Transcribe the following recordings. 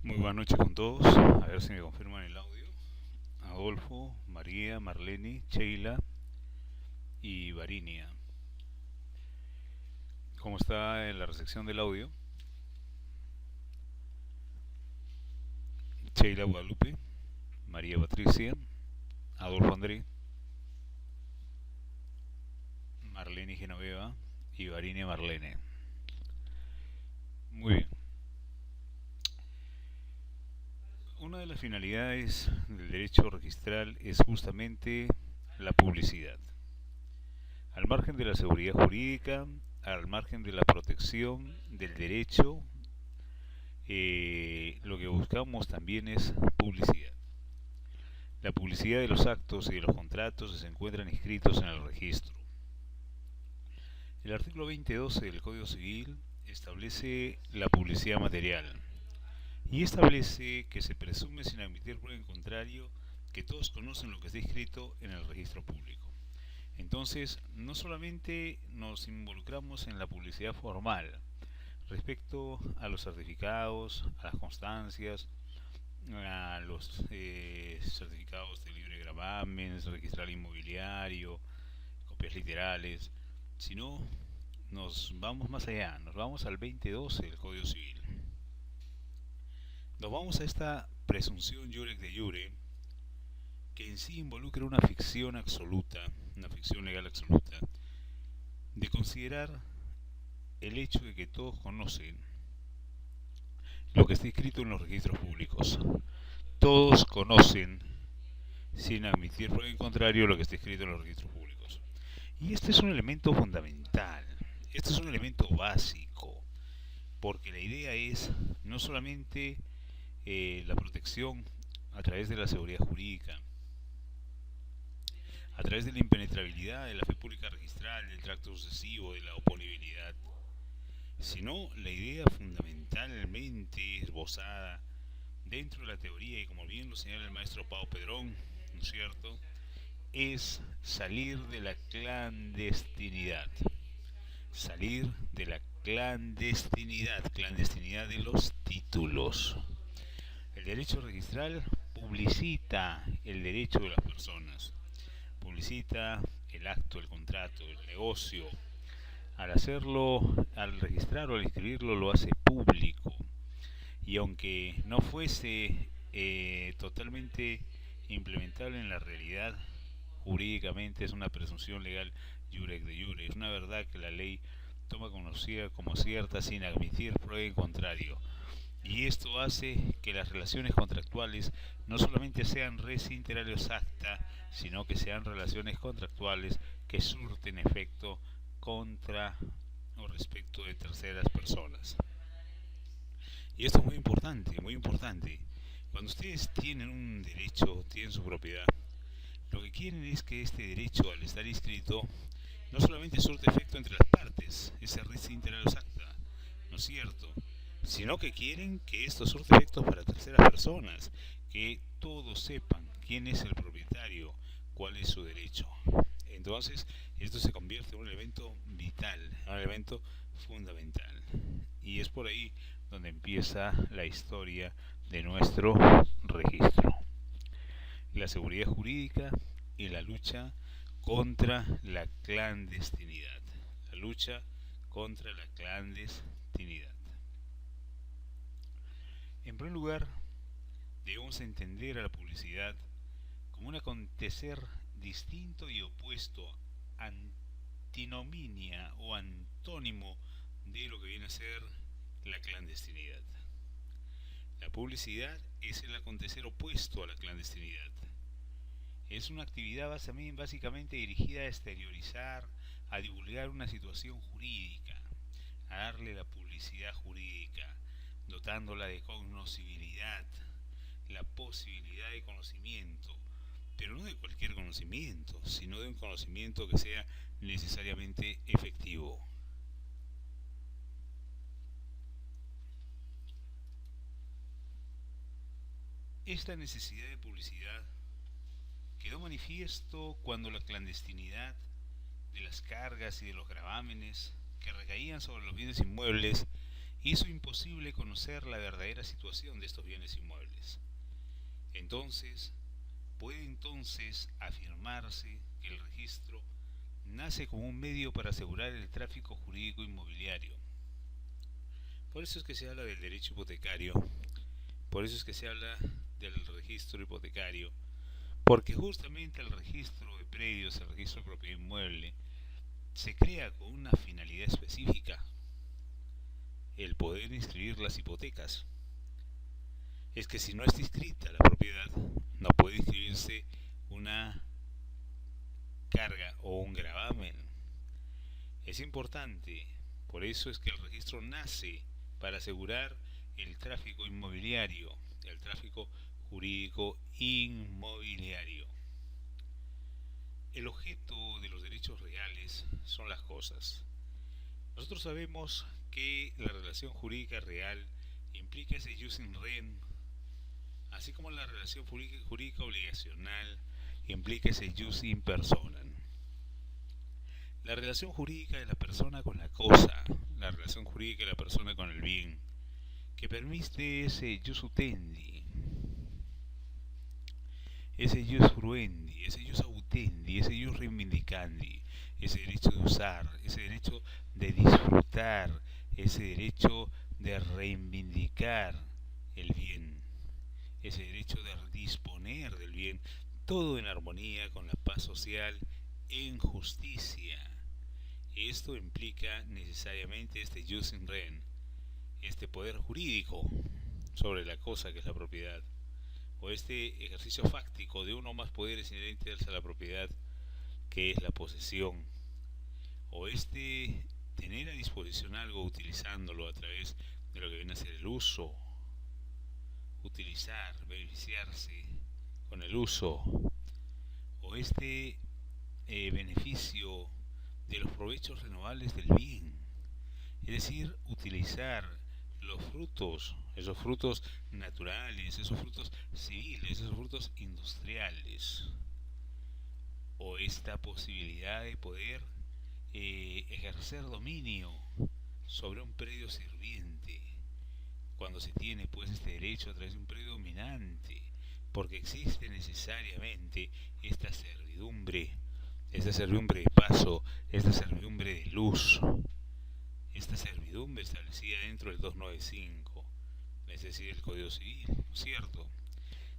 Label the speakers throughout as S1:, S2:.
S1: Muy buenas noches con todos. A ver si me confirman el audio. Adolfo, María, Marlene, Sheila y Varinia. ¿Cómo está en la recepción del audio? Sheila Guadalupe, María Patricia, Adolfo André, Marlene Genoveva y Varinia Marlene. Muy bien. Una de las finalidades del derecho registral es justamente la publicidad. Al margen de la seguridad jurídica, al margen de la protección del derecho, lo que buscamos también es publicidad. La publicidad de los actos y de los contratos se encuentran inscritos en el registro. El artículo 2012 del Código Civil establece la publicidad material y establece que se presume sin admitir prueba en contrario que todos conocen lo que está inscrito en el registro público. Entonces, no solamente nos involucramos en la publicidad formal respecto a los certificados, a las constancias, a los certificados de libre gravamen, registral inmobiliario, copias literales, sino nos vamos más allá, nos vamos al 2012 del Código Civil. Nos vamos a esta presunción iure de jure, que en sí involucra una ficción absoluta, una ficción legal absoluta, de considerar el hecho de que todos conocen lo que está escrito en los registros públicos. Todos conocen, sin admitir por el contrario, lo que está escrito en los registros públicos. Y este es un elemento fundamental, este es un elemento básico, porque la idea es no solamente la protección a través de la seguridad jurídica, a través de la impenetrabilidad de la fe pública registral, del tracto sucesivo, de la oponibilidad, sino la idea fundamentalmente esbozada dentro de la teoría, y como bien lo señala el maestro Pau Pedrón, ¿no es cierto?, es salir de la clandestinidad. Salir de la clandestinidad, clandestinidad de los títulos. El derecho registral publicita el derecho de las personas, publicita el acto, el contrato, el negocio. Al hacerlo, al registrar o al inscribirlo, lo hace público. Y aunque no fuese totalmente implementable en la realidad, jurídicamente es una presunción legal iure de jure. Es una verdad que la ley toma conocida como cierta sin admitir prueba en contrario. Y esto hace que las relaciones contractuales no solamente sean res inter alios acta, sino que sean relaciones contractuales que surten efecto contra o respecto de terceras personas. Y esto es muy importante, muy importante. Cuando ustedes tienen un derecho, tienen su propiedad, lo que quieren es que este derecho, al estar inscrito, no solamente surte efecto entre las partes, ese res inter alios acta, ¿no es cierto?, sino que quieren que esto surte efectos para terceras personas, que todos sepan quién es el propietario, cuál es su derecho. Entonces, esto se convierte en un elemento vital, un elemento fundamental. Y es por ahí donde empieza la historia de nuestro registro. La seguridad jurídica y la lucha contra la clandestinidad. La lucha contra la clandestinidad. En primer lugar, debemos entender a la publicidad como un acontecer distinto y opuesto, antinominia o antónimo de lo que viene a ser la clandestinidad. La publicidad es el acontecer opuesto a la clandestinidad. Es una actividad básicamente dirigida a exteriorizar, a divulgar una situación jurídica, a darle la publicidad jurídica, dotándola de cognoscibilidad, la posibilidad de conocimiento, pero no de cualquier conocimiento, sino de un conocimiento que sea necesariamente efectivo. Esta necesidad de publicidad quedó manifiesto cuando la clandestinidad de las cargas y de los gravámenes que recaían sobre los bienes inmuebles hizo imposible conocer la verdadera situación de estos bienes inmuebles. Puede entonces afirmarse que el registro nace como un medio para asegurar el tráfico jurídico inmobiliario. Por eso es que se habla del derecho hipotecario, por eso es que se habla del registro hipotecario, porque justamente el registro de predios, el registro de propiedad inmueble, se crea con una finalidad específica, el poder inscribir las hipotecas. Es que si no está inscrita la propiedad, no puede inscribirse una carga o un gravamen. Es importante, por eso es que el registro nace para asegurar el tráfico inmobiliario, el tráfico jurídico inmobiliario. El objeto de los derechos reales son las cosas. Nosotros sabemos que la relación jurídica real implica ese jus in rem, así como la relación jurídica obligacional implica ese jus in personam. La relación jurídica de la persona con la cosa, la relación jurídica de la persona con el bien, que permite ese jus utendi, ese jus fruendi, ese jus autendi, ese jus reivindicandi, ese derecho de usar, ese derecho de disfrutar, ese derecho de reivindicar el bien, ese derecho de disponer del bien, todo en armonía con la paz social en justicia. Esto implica necesariamente este jus in rem, este poder jurídico sobre la cosa que es la propiedad, o este ejercicio fáctico de uno o más poderes inherentes a la propiedad que es la posesión, o este tener a disposición algo utilizándolo a través de lo que viene a ser el uso, utilizar, beneficiarse con el uso, o este beneficio de los provechos renovables del bien, es decir, utilizar los frutos, esos frutos naturales, esos frutos civiles, esos frutos industriales, o esta posibilidad de poder ejercer dominio sobre un predio sirviente, cuando se tiene pues este derecho a través de un predio dominante, porque existe necesariamente esta servidumbre de paso, esta servidumbre de luz, esta servidumbre establecida dentro del 295, es decir, el Código Civil, ¿no es cierto?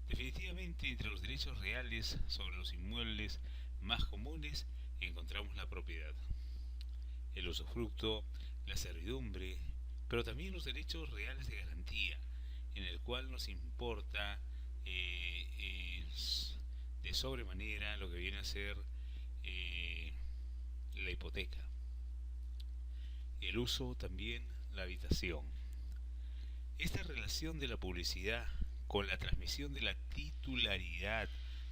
S1: Definitivamente, entre los derechos reales sobre los inmuebles más comunes encontramos la propiedad, el usufructo, la servidumbre, pero también los derechos reales de garantía, en el cual nos importa de sobremanera lo que viene a ser la hipoteca, el uso también, la habitación. Esta relación de la publicidad con la transmisión de la titularidad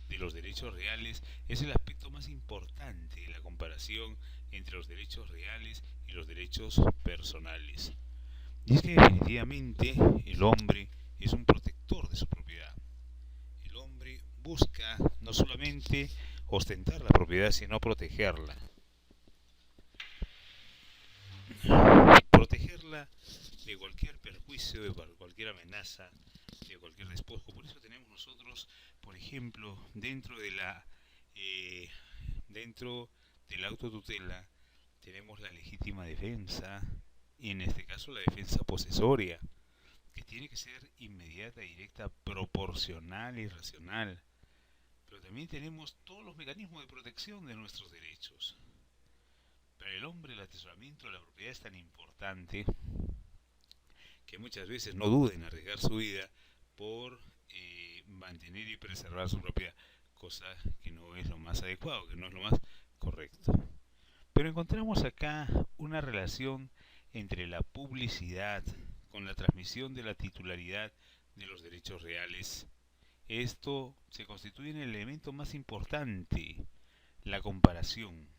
S1: de los derechos reales es el aspecto más importante de la comparación entre los derechos reales y los derechos personales. Y es que definitivamente el hombre es un protector de su propiedad. El hombre busca no solamente ostentar la propiedad, sino protegerla. Protegerla de cualquier perjuicio, de cualquier amenaza, de cualquier despojo. Por eso tenemos nosotros, por ejemplo, dentro de la autotutela, tenemos la legítima defensa, y en este caso la defensa posesoria, que tiene que ser inmediata, directa, proporcional y racional. Pero también tenemos todos los mecanismos de protección de nuestros derechos. Para el hombre el atesoramiento de la propiedad es tan importante que muchas veces no duda en arriesgar su vida por mantener y preservar su propiedad, cosa que no es lo más adecuado, que no es lo más correcto. Pero encontramos acá una relación entre la publicidad con la transmisión de la titularidad de los derechos reales. Esto se constituye en el elemento más importante, la comparación.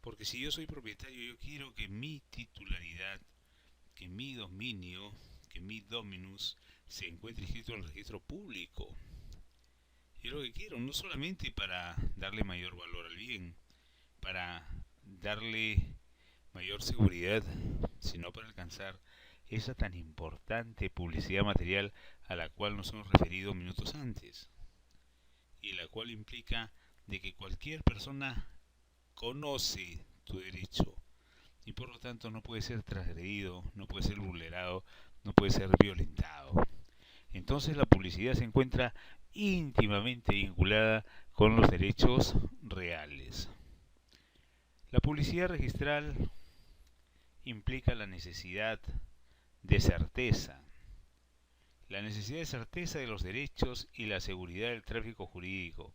S1: Porque si yo soy propietario, yo quiero que mi titularidad, que mi dominio, que mi dominus se encuentre inscrito en el registro público. Y es lo que quiero, no solamente para darle mayor valor al bien, para darle mayor seguridad, sino para alcanzar esa tan importante publicidad material a la cual nos hemos referido minutos antes, y la cual implica de que cualquier persona conoce tu derecho y por lo tanto no puede ser transgredido, no puede ser vulnerado, no puede ser violentado. Entonces la publicidad se encuentra íntimamente vinculada con los derechos reales. La publicidad registral implica la necesidad de certeza de los derechos y la seguridad del tráfico jurídico,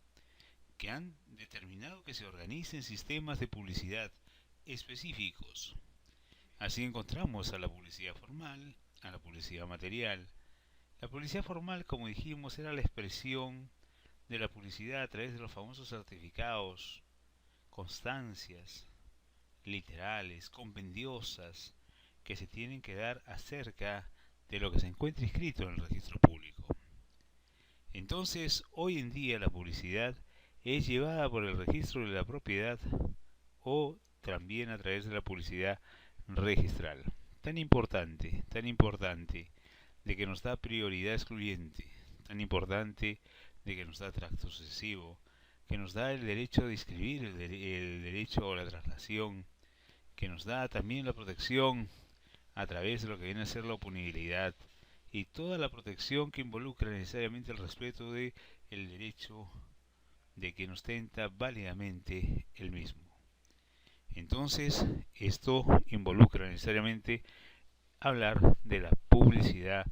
S1: que han determinado que se organicen sistemas de publicidad específicos. Así encontramos a la publicidad formal, a la publicidad material. La publicidad formal, como dijimos, era la expresión de la publicidad a través de los famosos certificados, constancias, literales, compendiosas, que se tienen que dar acerca de lo que se encuentra inscrito en el registro público. Entonces, hoy en día la publicidad es llevada por el registro de la propiedad o también a través de la publicidad registral. Tan importante, de que nos da prioridad excluyente, tan importante de que nos da tracto sucesivo, que nos da el derecho de inscribir, el derecho a la traslación, que nos da también la protección a través de lo que viene a ser la oponibilidad y toda la protección que involucra necesariamente el respeto de el derecho de quien ostenta válidamente el mismo. Entonces, esto involucra necesariamente hablar de la publicidad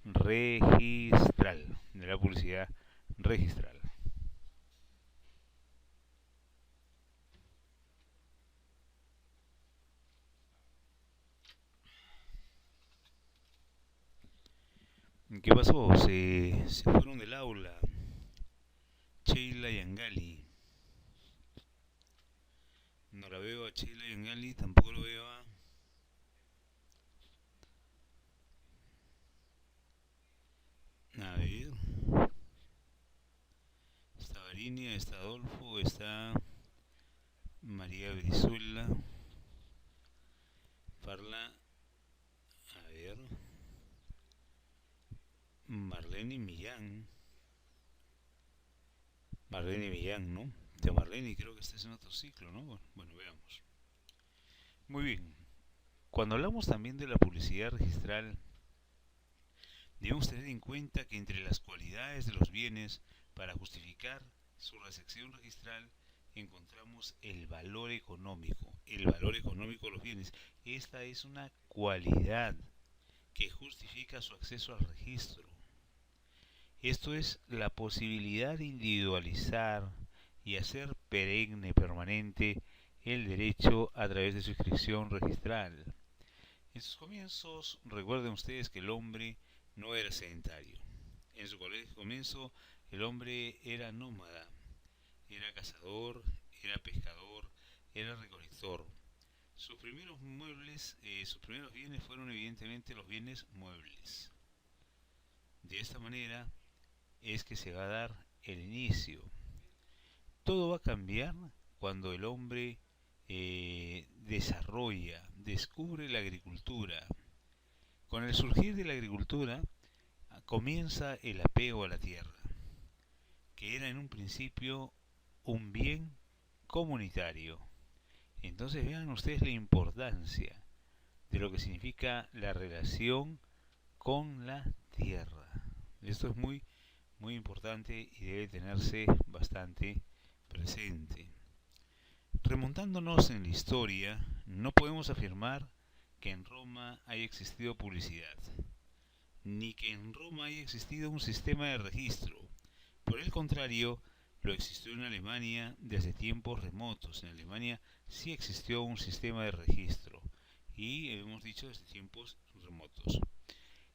S1: registral, de la publicidad registral. ¿Qué pasó? Se fueron del aula Sheila y Angali. No la veo a Sheila y Angali, tampoco lo veo a ver, está Varinia, está Adolfo, está María Brizuela, Parla, a ver, Marlene Millán. Marlene Millán, ¿no? De Marlene creo que está en otro ciclo, ¿no? Bueno, veamos. Muy bien. Cuando hablamos también de la publicidad registral, debemos tener en cuenta que entre las cualidades de los bienes para justificar su recepción registral encontramos el valor económico de los bienes. Esta es una cualidad que justifica su acceso al registro. Esto es la posibilidad de individualizar y hacer perenne, permanente, el derecho a través de su inscripción registral. En sus comienzos, recuerden ustedes que el hombre no era sedentario. En su comienzo, el hombre era nómada, era cazador, era pescador, era recolector. Sus primeros muebles, sus primeros bienes fueron evidentemente los bienes muebles. De esta manera es que se va a dar el inicio. Todo va a cambiar cuando el hombre descubre la agricultura. Con el surgir de la agricultura comienza el apego a la tierra, que era en un principio un bien comunitario. Entonces vean ustedes la importancia de lo que significa la relación con la tierra. Esto es muy importante y debe tenerse bastante presente. Remontándonos en la historia, no podemos afirmar que en Roma haya existido publicidad, ni que en Roma haya existido un sistema de registro. Por el contrario, lo existió en Alemania desde tiempos remotos. En Alemania sí existió un sistema de registro y hemos dicho desde tiempos remotos.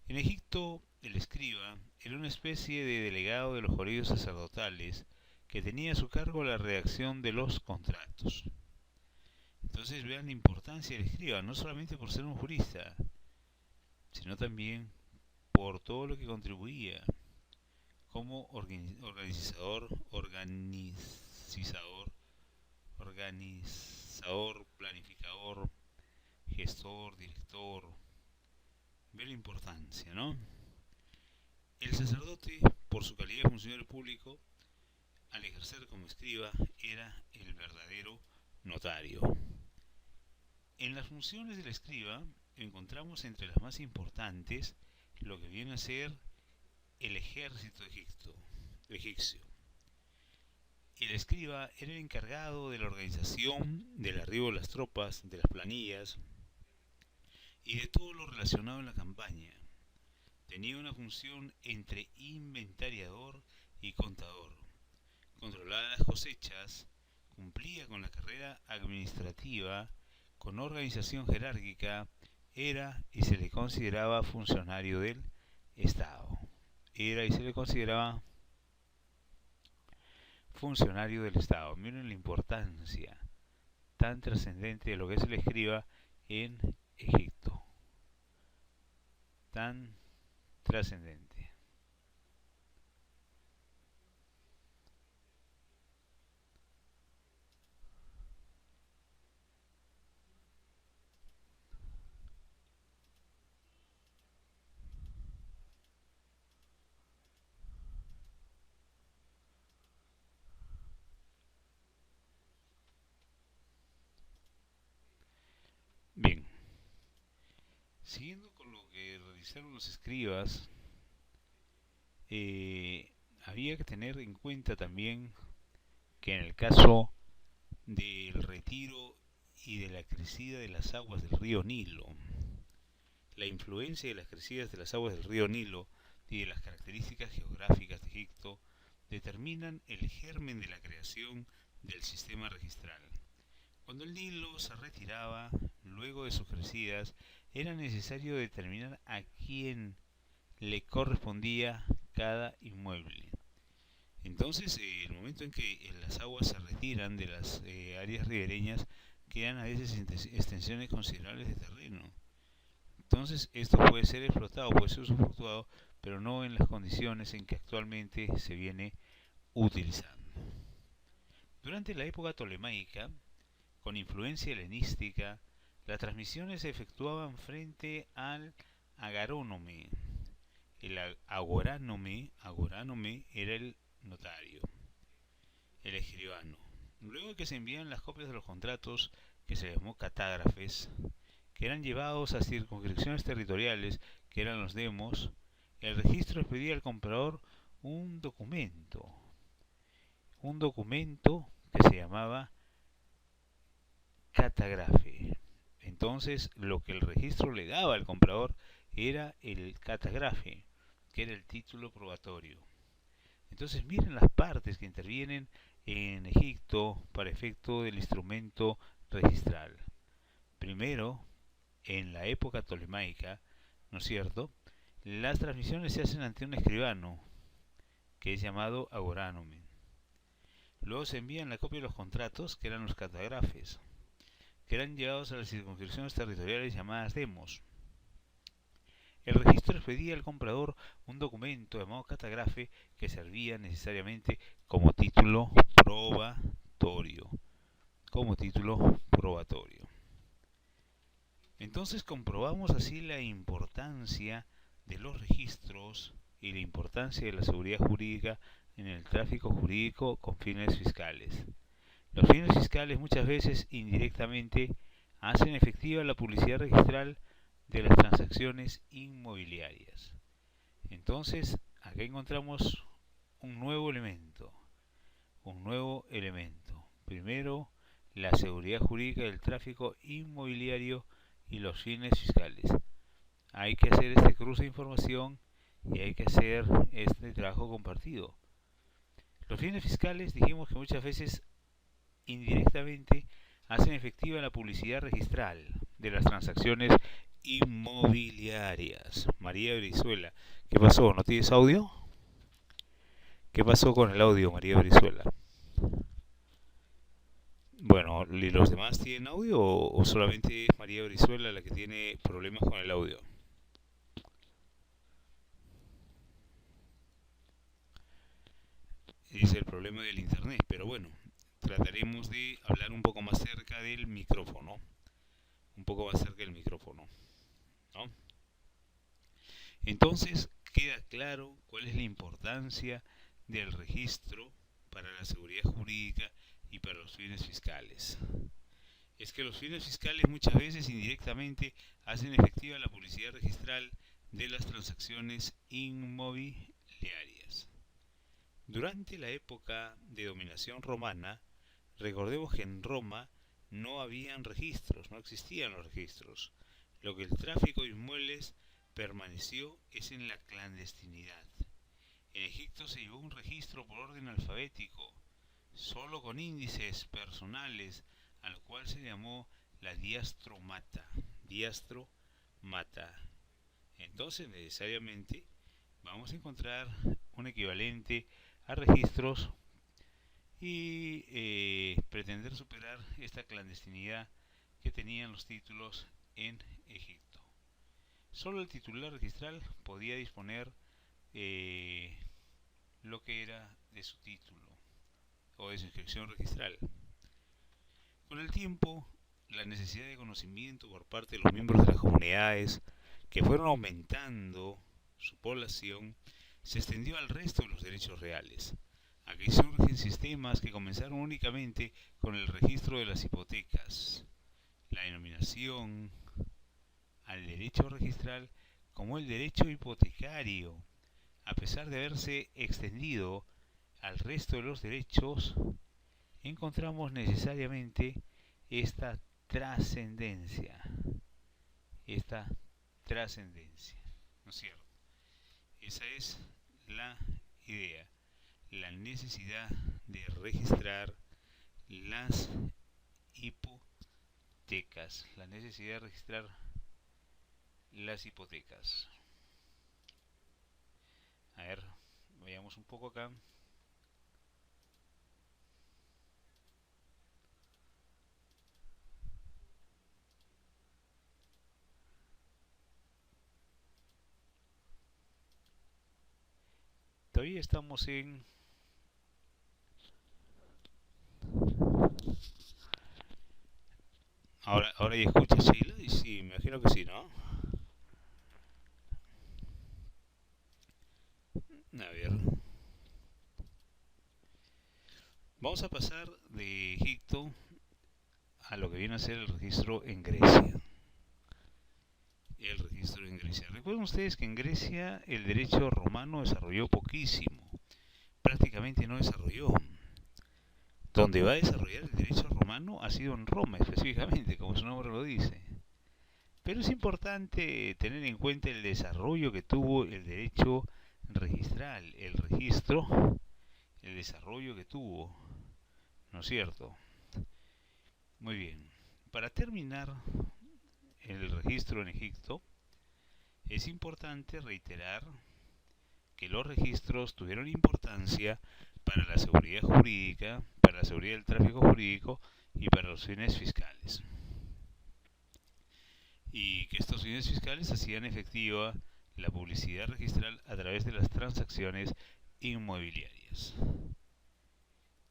S1: En Egipto, el escriba era una especie de delegado de los colegios sacerdotales que tenía a su cargo la redacción de los contratos. Entonces vean la importancia del escriba, no solamente por ser un jurista, sino también por todo lo que contribuía como organizador, planificador, gestor, director. Ve la importancia, ¿no? El sacerdote, por su calidad de funcionario público, al ejercer como escriba, era el verdadero notario. En las funciones del escriba encontramos entre las más importantes lo que viene a ser el ejército egipcio. El escriba era el encargado de la organización del arribo de las tropas, de las planillas y de todo lo relacionado en la campaña. Tenía una función entre inventariador y contador. Controlaba las cosechas, cumplía con la carrera administrativa, con organización jerárquica, era y se le consideraba funcionario del Estado. Era y se le consideraba funcionario del Estado. Miren la importancia tan trascendente de lo que es el escriba en Egipto. Tan trascendente. Bien, siguiendo con lo que realizaron los escribas, había que tener en cuenta también que en el caso del retiro y de la crecida de las aguas del río Nilo, la influencia de las crecidas de las aguas del río Nilo y de las características geográficas de Egipto determinan el germen de la creación del sistema registral. Cuando el Nilo se retiraba, luego de sus crecidas, era necesario determinar a quién le correspondía cada inmueble. Entonces, el momento en que las aguas se retiran de las áreas ribereñas, quedan a veces extensiones considerables de terreno. Entonces, esto puede ser explotado, puede ser usufructuado, pero no en las condiciones en que actualmente se viene utilizando. Durante la época tolemaica, con influencia helenística, las transmisiones se efectuaban frente al agarónome. El agoránome era el notario, el escribano. Luego que se envían las copias de los contratos, que se llamó catágrafes, que eran llevados a circunscripciones territoriales, que eran los demos, el registro pedía al comprador un documento que se llamaba catagrafe. Entonces, lo que el registro le daba al comprador era el catagrafe, que era el título probatorio. Entonces, miren las partes que intervienen en Egipto para efecto del instrumento registral. Primero, en la época tolemaica, ¿no es cierto?, las transmisiones se hacen ante un escribano, que es llamado agoránome. Luego se envían la copia de los contratos, que eran los catagrafes, que eran llevados a las circunscripciones territoriales llamadas demos. El registro expedía al comprador un documento llamado catagrafe que servía necesariamente como título probatorio. Entonces comprobamos así la importancia de los registros y la importancia de la seguridad jurídica en el tráfico jurídico con fines fiscales. Los fines fiscales muchas veces indirectamente hacen efectiva la publicidad registral de las transacciones inmobiliarias. Entonces, acá encontramos un nuevo elemento. Primero, la seguridad jurídica del tráfico inmobiliario y los fines fiscales. Hay que hacer este cruce de información y hay que hacer este trabajo compartido. Los fines fiscales dijimos que muchas veces indirectamente hacen efectiva la publicidad registral de las transacciones inmobiliarias. María Brizuela, ¿qué pasó? ¿No tienes audio? ¿Qué pasó con el audio, María Brizuela? Bueno, ¿y los demás tienen audio o solamente es María Brizuela la que tiene problemas con el audio? es el problema del internet, pero bueno, trataremos de hablar un poco más cerca del micrófono, un poco más cerca del micrófono, ¿no? Entonces queda claro cuál es la importancia del registro para la seguridad jurídica y para los fines fiscales. Es que los fines fiscales muchas veces indirectamente hacen efectiva la publicidad registral de las transacciones inmobiliarias. Durante la época de dominación romana, recordemos que en Roma no habían registros, no existían los registros. Lo que el tráfico de inmuebles permaneció es en la clandestinidad. En Egipto se llevó un registro por orden alfabético, solo con índices personales, al cual se llamó la diastromata. Diastromata. Entonces, necesariamente, vamos a encontrar un equivalente a registros y pretender superar esta clandestinidad que tenían los títulos en Egipto. Solo el titular registral podía disponer lo que era de su título o de su inscripción registral. Con el tiempo, la necesidad de conocimiento por parte de los miembros de las comunidades, que fueron aumentando su población, se extendió al resto de los derechos reales. Aquí surgen sistemas que comenzaron únicamente con el registro de las hipotecas, la denominación al derecho registral como el derecho hipotecario, a pesar de haberse extendido al resto de los derechos, encontramos necesariamente esta trascendencia, ¿no es cierto? Esa es la idea, la necesidad de registrar las hipotecas, la necesidad de registrar las hipotecas. A ver, veamos un poco acá. Todavía estamos en... Ahora ya escucha Sheila y sí, me imagino que sí, ¿no? A ver. Vamos a pasar de Egipto a lo que viene a ser el registro en Grecia. El registro en Grecia. Recuerden ustedes que en Grecia el derecho romano desarrolló poquísimo. Prácticamente no desarrolló. Donde va a desarrollar el derecho romano ha sido en Roma específicamente, como su nombre lo dice. Pero es importante tener en cuenta el desarrollo que tuvo el derecho registral, el registro, el desarrollo que tuvo, ¿no es cierto? Muy bien, para terminar el registro en Egipto, es importante reiterar que los registros tuvieron importancia para la seguridad jurídica, para la seguridad del tráfico jurídico y para los fines fiscales. Y que estos fines fiscales hacían efectiva la publicidad registral a través de las transacciones inmobiliarias.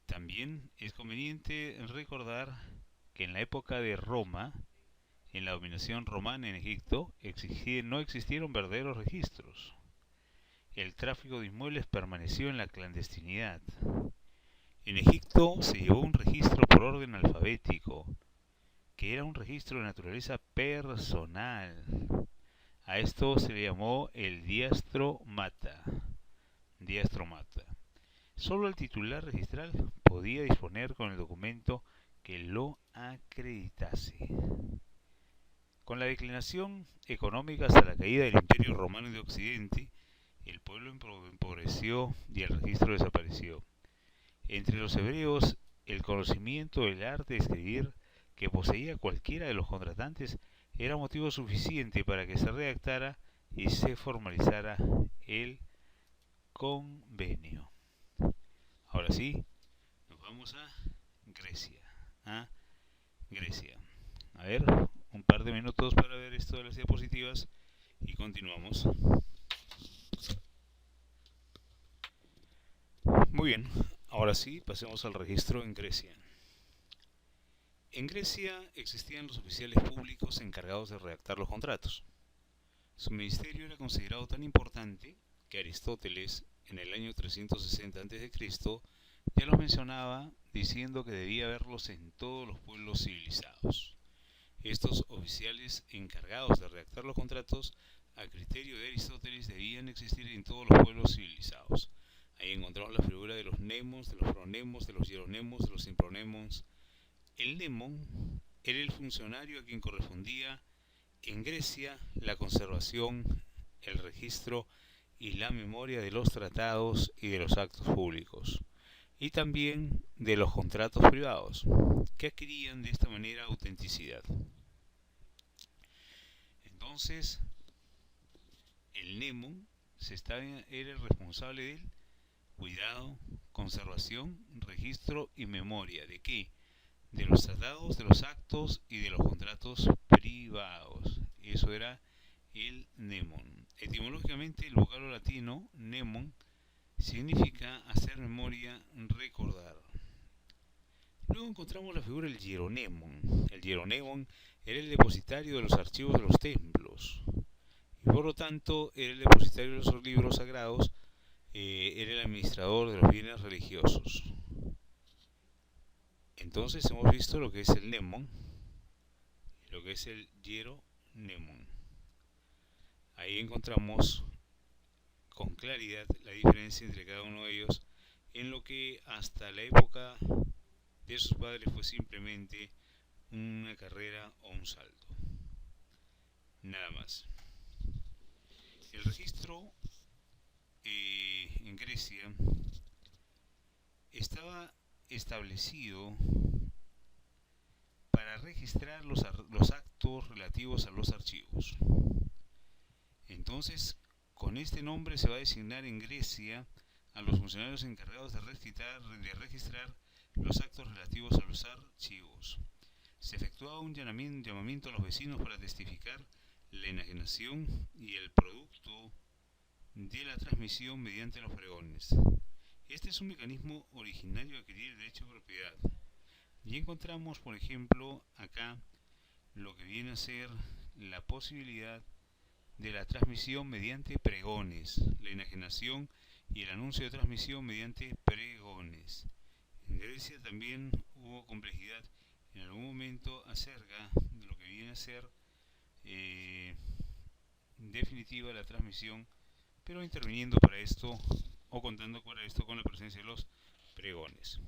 S1: También es conveniente recordar que en la época de Roma, en la dominación romana en Egipto, no existieron verdaderos registros. El tráfico de inmuebles permaneció en la clandestinidad. En Egipto se llevó un registro por orden alfabético, que era un registro de naturaleza personal. A esto se le llamó el diastromata. Solo el titular registral podía disponer con el documento que lo acreditase. Con la declinación económica hasta la caída del Imperio Romano de Occidente, el pueblo empobreció y el registro desapareció. Entre los hebreos, el conocimiento del arte de escribir que poseía cualquiera de los contratantes era motivo suficiente para que se redactara y se formalizara el convenio. Ahora sí, nos vamos a Grecia. A ver, un par de minutos para ver esto de las diapositivas y continuamos. Muy bien, Ahora sí, pasemos al registro en Grecia. En Grecia existían los oficiales públicos encargados de redactar los contratos. Su ministerio era considerado tan importante que Aristóteles, en el año 360 a.C., ya los mencionaba diciendo que debía haberlos en todos los pueblos civilizados. Estos oficiales encargados de redactar los contratos, a criterio de Aristóteles, debían existir en todos los pueblos civilizados. Ahí encontramos la figura de los mnemos, de los pronemos, de los hieronemos, de los impronemos. El mnemon era el funcionario a quien correspondía en Grecia la conservación, el registro y la memoria de los tratados y de los actos públicos, y también de los contratos privados, que adquirían de esta manera autenticidad. Entonces, el mnemon era el responsable del cuidado, conservación, registro y memoria. ¿De qué? De los tratados, de los actos y de los contratos privados. Eso era el mnemon. Etimológicamente, el vocablo latino mnemon significa hacer memoria, recordar. Luego encontramos la figura del hieronemon. El hieronemon era el depositario de los archivos de los templos y por lo tanto era el depositario de los libros sagrados, era el administrador de los bienes religiosos. Entonces hemos visto lo que es el mnemon y lo que es el hieronemon. Ahí encontramos con claridad la diferencia entre cada uno de ellos, en lo que hasta la época de sus padres fue simplemente una carrera o un salto. Nada más. El registro en Grecia estaba establecido para registrar los actos relativos a los archivos. Entonces, con este nombre se va a designar en Grecia a los funcionarios encargados de registrar los actos relativos a los archivos. Se efectuaba un llamamiento a los vecinos para testificar la enajenación y el producto de la transmisión mediante los pregones. Este es un mecanismo originario de adquirir el derecho de propiedad. Y encontramos, por ejemplo, acá lo que viene a ser la posibilidad de la transmisión mediante pregones, la enajenación y el anuncio de transmisión mediante pregones. En Grecia también hubo complejidad en algún momento acerca de lo que viene a ser definitiva la transmisión, pero interviniendo para esto o contando para esto con la presencia de los pregones.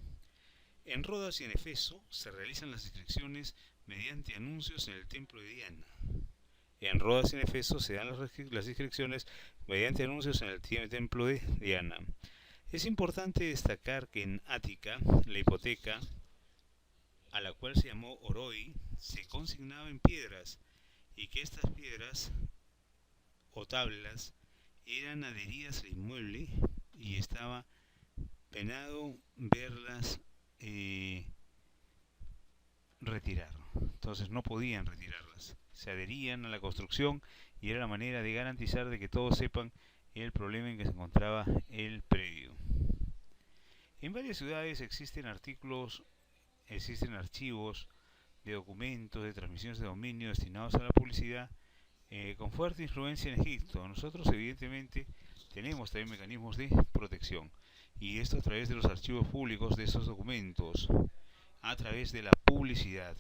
S1: En Rodas y en Efeso se realizan las inscripciones mediante anuncios en el templo de Diana. En Rodas y en Efeso se dan las inscripciones mediante anuncios en el templo de Diana. Es importante destacar que en Ática la hipoteca, a la cual se llamó oroi, se consignaba en piedras y que estas piedras o tablas eran adheridas al inmueble y estaba penado verlas retirar. Entonces no podían retirarlas. Se adherían a la construcción y era la manera de garantizar de que todos sepan el problema en que se encontraba el predio. En varias ciudades existen archivos de documentos, de transmisiones de dominio destinados a la publicidad, con fuerte influencia en Egipto. Nosotros evidentemente tenemos también mecanismos de protección, y esto a través de los archivos públicos de esos documentos, a través de la publicidad.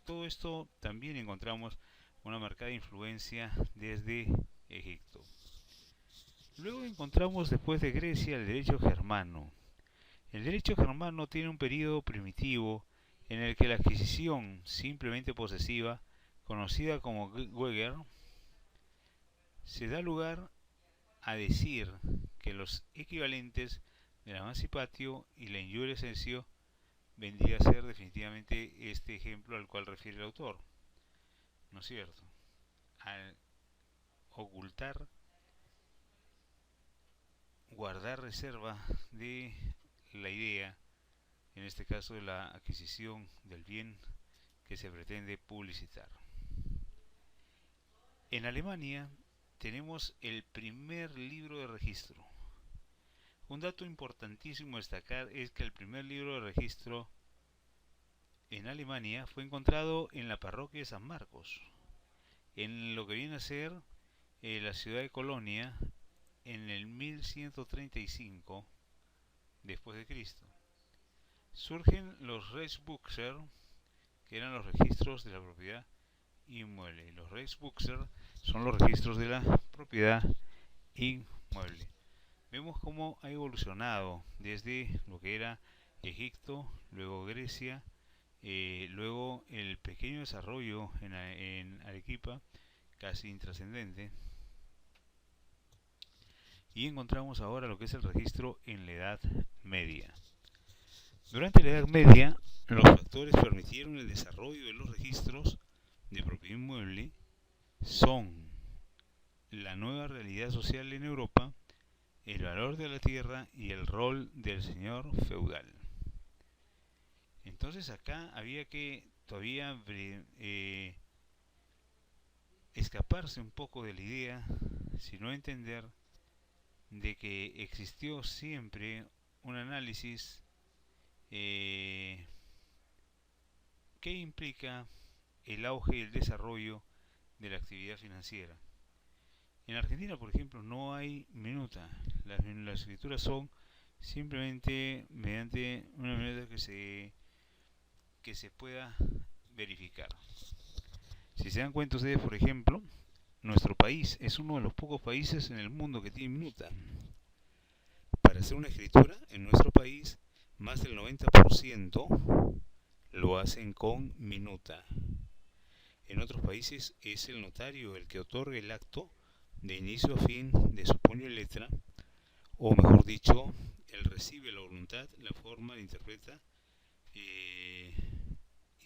S1: Todo esto también encontramos una marcada influencia desde Egipto. Luego encontramos después de Grecia el derecho germano. El derecho germano tiene un periodo primitivo en el que la adquisición simplemente posesiva, conocida como Weger, se da lugar a decir que los equivalentes de la emancipatio y la injuria censio vendría a ser definitivamente este ejemplo al cual refiere el autor, ¿no es cierto? Al ocultar, guardar reserva de la idea, en este caso de la adquisición del bien que se pretende publicitar. En Alemania tenemos el primer libro de registro. Un dato importantísimo a destacar es que el primer libro de registro en Alemania fue encontrado en la parroquia de San Marcos, en lo que viene a ser la ciudad de Colonia, en el 1135 después de Cristo. Surgen los Reichsbücher, que eran los registros de la propiedad inmueble. Los Reichsbücher son los registros de la propiedad inmueble. Vemos cómo ha evolucionado desde lo que era Egipto, luego Grecia, luego el pequeño desarrollo en Arequipa, casi intrascendente, y encontramos ahora lo que es el registro en la Edad Media. Durante la Edad Media, los factores permitieron el desarrollo de los registros de propiedad inmueble son la nueva realidad social en Europa, el valor de la tierra y el rol del señor feudal. Entonces acá había que todavía escaparse un poco de la idea, sino entender de que existió siempre un análisis que implica el auge y el desarrollo de la actividad financiera. En Argentina, por ejemplo, no hay minuta. Las escrituras son simplemente mediante una minuta que se pueda verificar. Si se dan cuenta ustedes, por ejemplo, nuestro país es uno de los pocos países en el mundo que tiene minuta. Para hacer una escritura en nuestro país, más del 90% lo hacen con minuta. En otros países es el notario el que otorga el acto de inicio a fin de su puño y letra, o mejor dicho, él recibe la voluntad, la forma, la interpreta, y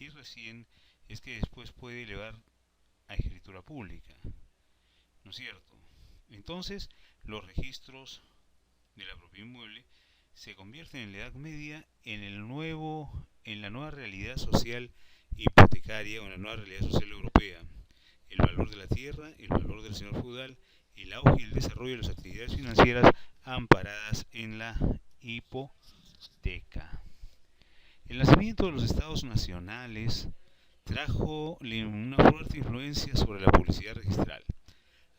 S1: recién es que después puede elevar a escritura pública, ¿no es cierto? Entonces, los registros de la propiedad inmueble se convierten en la Edad Media en la nueva realidad social hipotecaria o en la nueva realidad social europea. El valor de la tierra, el valor del señor feudal, el auge y el desarrollo de las actividades financieras amparadas en la hipoteca. El nacimiento de los estados nacionales trajo una fuerte influencia sobre la publicidad registral.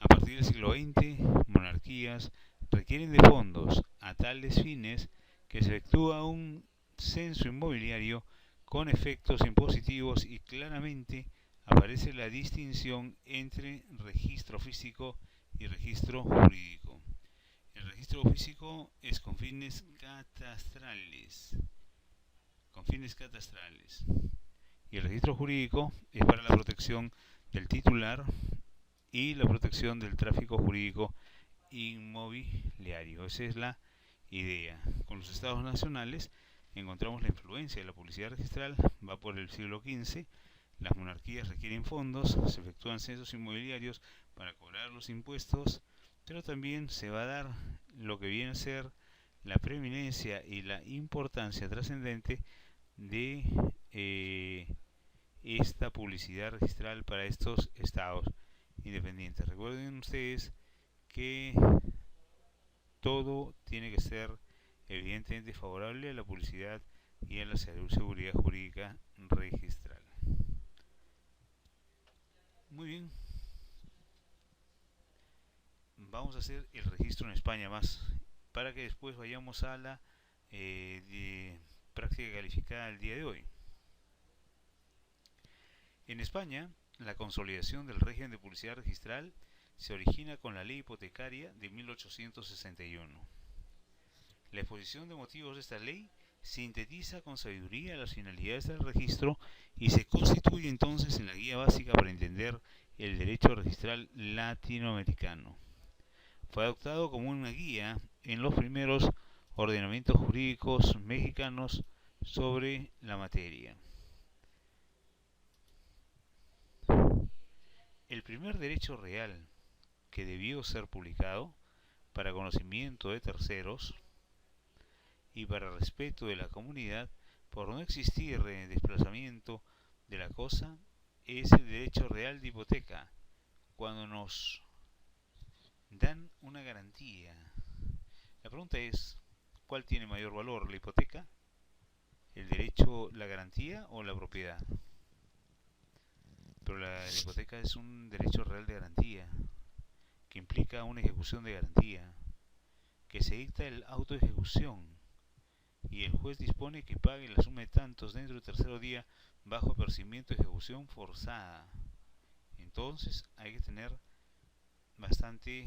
S1: A partir del siglo XX, monarquías requieren de fondos a tales fines que se efectúa un censo inmobiliario con efectos impositivos y claramente aparece la distinción entre registro físico y registro jurídico. El registro físico es con fines catastrales. Y el registro jurídico es para la protección del titular y la protección del tráfico jurídico inmobiliario. Esa es la idea. Con los estados nacionales encontramos la influencia de la publicidad registral, va por el siglo XV. Las monarquías requieren fondos, se efectúan censos inmobiliarios para cobrar los impuestos, pero también se va a dar lo que viene a ser la preeminencia y la importancia trascendente de esta publicidad registral para estos estados independientes. Recuerden ustedes que todo tiene que ser evidentemente favorable a la publicidad y a la seguridad jurídica registral. Muy bien, vamos a hacer el registro en España más para que después vayamos a la práctica calificada del día de hoy. En España, la consolidación del régimen de publicidad registral se origina con la ley hipotecaria de 1861. La exposición de motivos de esta ley sintetiza con sabiduría las finalidades del registro y se constituye entonces en la guía básica para entender el derecho registral latinoamericano. Fue adoptado como una guía en los primeros ordenamientos jurídicos mexicanos sobre la materia. El primer derecho real que debió ser publicado para conocimiento de terceros y para respeto de la comunidad por no existir desplazamiento de la cosa es el derecho real de hipoteca, cuando nos dan una garantía. La pregunta es, ¿cuál tiene mayor valor? ¿La hipoteca? ¿El derecho, la garantía o la propiedad? Pero la hipoteca es un derecho real de garantía, que implica una ejecución de garantía, que se dicta el auto de ejecución y el juez dispone que pague la suma de tantos dentro del tercer día bajo apercibimiento de ejecución forzada. Entonces hay que tener bastante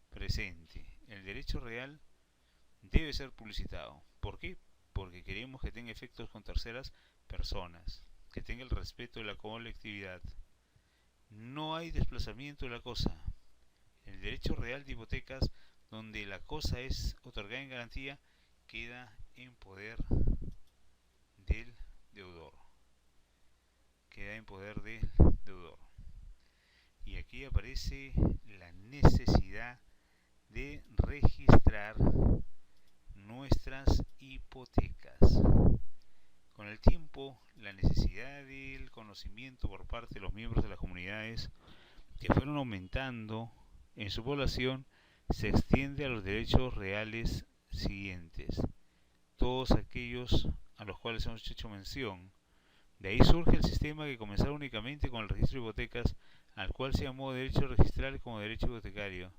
S1: presente. El derecho real debe ser publicitado. ¿Por qué? Porque queremos que tenga efectos con terceras personas, que tenga el respeto de la colectividad. No hay desplazamiento de la cosa. El derecho real de hipotecas, donde la cosa es otorgada en garantía, queda en poder del deudor. Queda en poder del deudor. Y aquí aparece la necesidad de registrar nuestras hipotecas. Con el tiempo, la necesidad del conocimiento por parte de los miembros de las comunidades que fueron aumentando en su población se extiende a los derechos reales siguientes, todos aquellos a los cuales hemos hecho mención. De ahí surge el sistema que comenzará únicamente con el registro de hipotecas, al cual se llamó derecho registral como derecho hipotecario,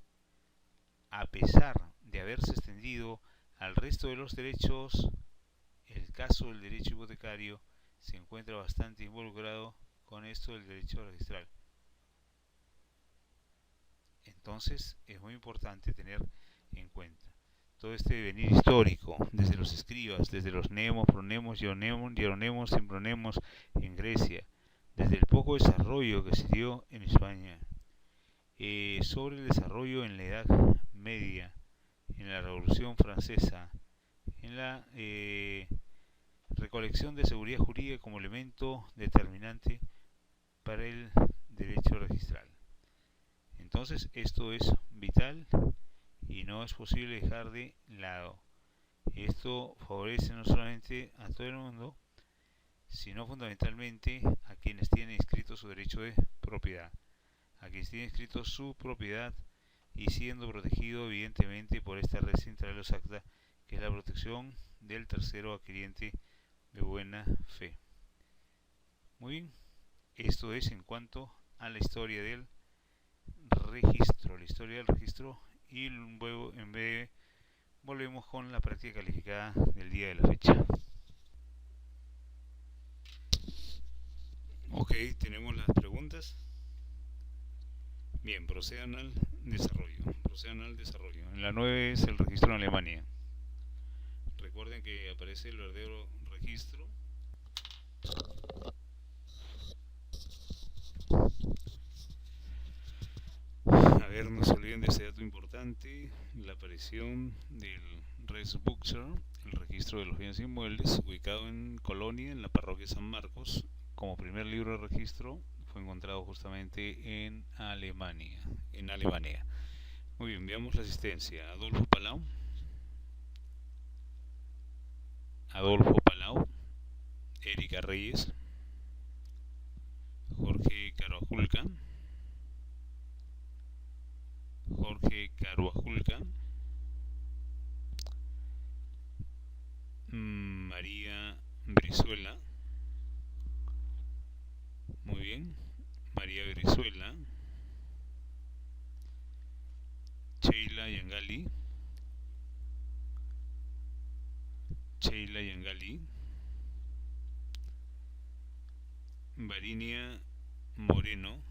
S1: a pesar de haberse extendido al resto de los derechos. El caso del derecho hipotecario se encuentra bastante involucrado con esto del derecho registral. Entonces es muy importante tener en cuenta todo este devenir histórico, desde los escribas, desde los nemos, pronemos, hieronemos, simbronemos en Grecia, desde el poco desarrollo que se dio en España, sobre el desarrollo en la Edad Media, en la Revolución Francesa, en la recolección de seguridad jurídica como elemento determinante para el derecho registral. Entonces esto es vital y no es posible dejar de lado. Esto favorece no solamente a todo el mundo, sino fundamentalmente a quienes tienen inscrito su derecho de propiedad, a quienes tienen inscrito su propiedad y siendo protegido evidentemente por esta red central de los acta, que es la protección del tercero adquiriente de buena fe. Muy bien, esto es en cuanto a la historia del registro, y luego en breve volvemos con la práctica calificada del día de la fecha. Ok, tenemos las preguntas. Bien, procedan al desarrollo. En la 9 es el registro en Alemania. Recuerden que aparece el verdadero registro. A ver, no se olviden de ese dato importante, la aparición del Res Buxer, el registro de los bienes inmuebles, ubicado en Colonia, en la parroquia San Marcos, como primer libro de registro, fue encontrado justamente en Alemania. Muy bien, veamos la asistencia. Adolfo Palau, Erika Reyes, Jorge Caruajulca, María Brizuela, muy bien, María Brizuela, Sheila Yangali, Varinia Moreno.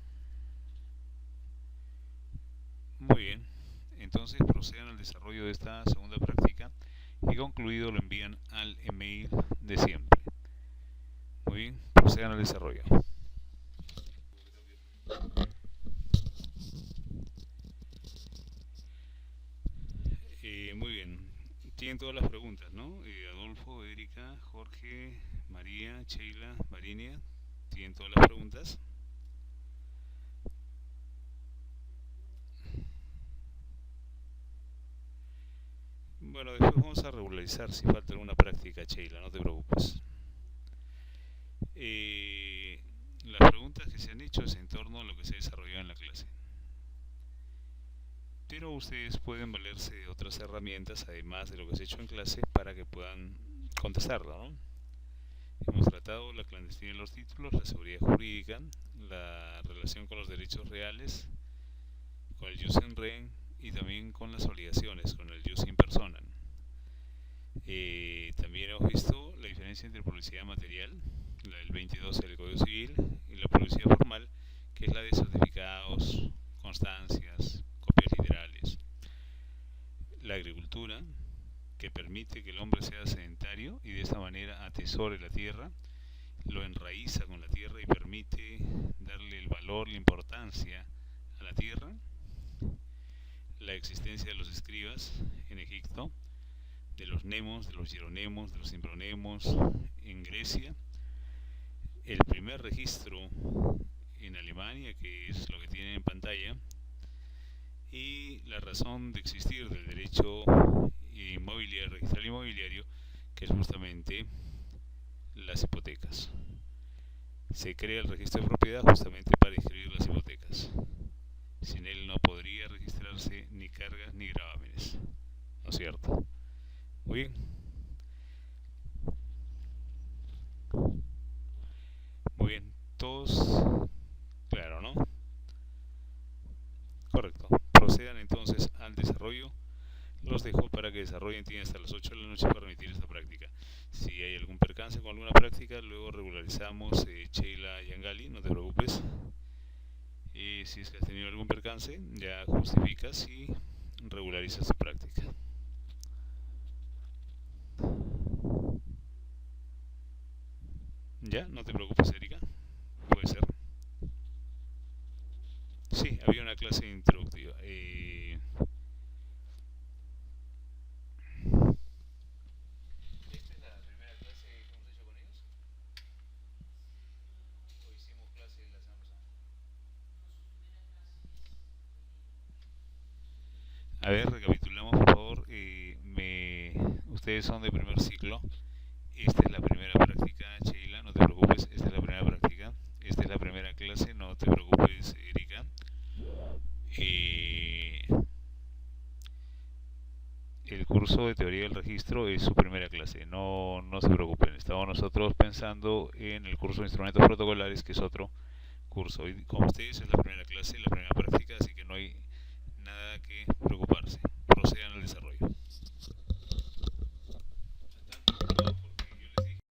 S1: Muy bien, entonces procedan al desarrollo de esta segunda práctica y concluido lo envían al email de siempre. Muy bien, procedan al desarrollo. Muy bien, tienen todas las preguntas, ¿no? Adolfo, Erika, Jorge, María, Sheila, Varinia, tienen todas las preguntas. Bueno, después vamos a regularizar si falta alguna práctica, Sheila, no te preocupes. Las preguntas que se han hecho es en torno a lo que se desarrolló en la clase. pero ustedes pueden valerse de otras herramientas, además de lo que se ha hecho en clase, para que puedan contestarlo, ¿no? Hemos tratado la clandestinidad de los títulos, la seguridad jurídica, la relación con los derechos reales, con el jus in rem y también con las obligaciones, con el jus in personam. También hemos visto la diferencia entre publicidad material, la del 2012 del Código Civil, y la publicidad formal, que es la de certificados, constancias, copias literales. La agricultura, que permite que el hombre sea sedentario y de esta manera atesore la tierra, lo enraiza con la tierra y permite darle el valor, la importancia a la tierra. La existencia de los escribas en Egipto, de los nemos, de los hieronemos, de los imbronemos en Grecia, el primer registro en Alemania, que es lo que tienen en pantalla, y la razón de existir del derecho inmobiliario, registral inmobiliario, que es justamente las hipotecas. Se crea el registro de propiedad justamente para inscribir las hipotecas. Sin él no podría registrarse ni cargas ni gravámenes, ¿no es cierto? Muy bien. Muy bien, todos, claro, ¿no? Correcto. Procedan entonces al desarrollo. Los dejo para que desarrollen, tienen hasta las 8 de la noche para emitir esta práctica. Si hay algún percance con alguna práctica, luego regularizamos. Sheila Yangali, no te preocupes. Si es que has tenido algún percance, ya justificas y regularizas tu práctica. Ya, no te preocupes, Erika. Puede ser. Sí, había una clase introductiva. ¿Esta es la primera clase que hemos hecho con ellos? ¿O hicimos clase la semana pasada? A ver, recapitulamos por favor. Ustedes son de primer ciclo. Esta es la primera práctica, Sheila, no te preocupes. Esta es la primera práctica. Esta es la primera clase, no te preocupes, Erika. El curso de teoría del registro es su primera clase, no se preocupen. Estamos nosotros pensando en el curso de instrumentos protocolares, que es otro curso. Y con ustedes es la primera clase, la primera práctica, así que no hay nada que preocuparse.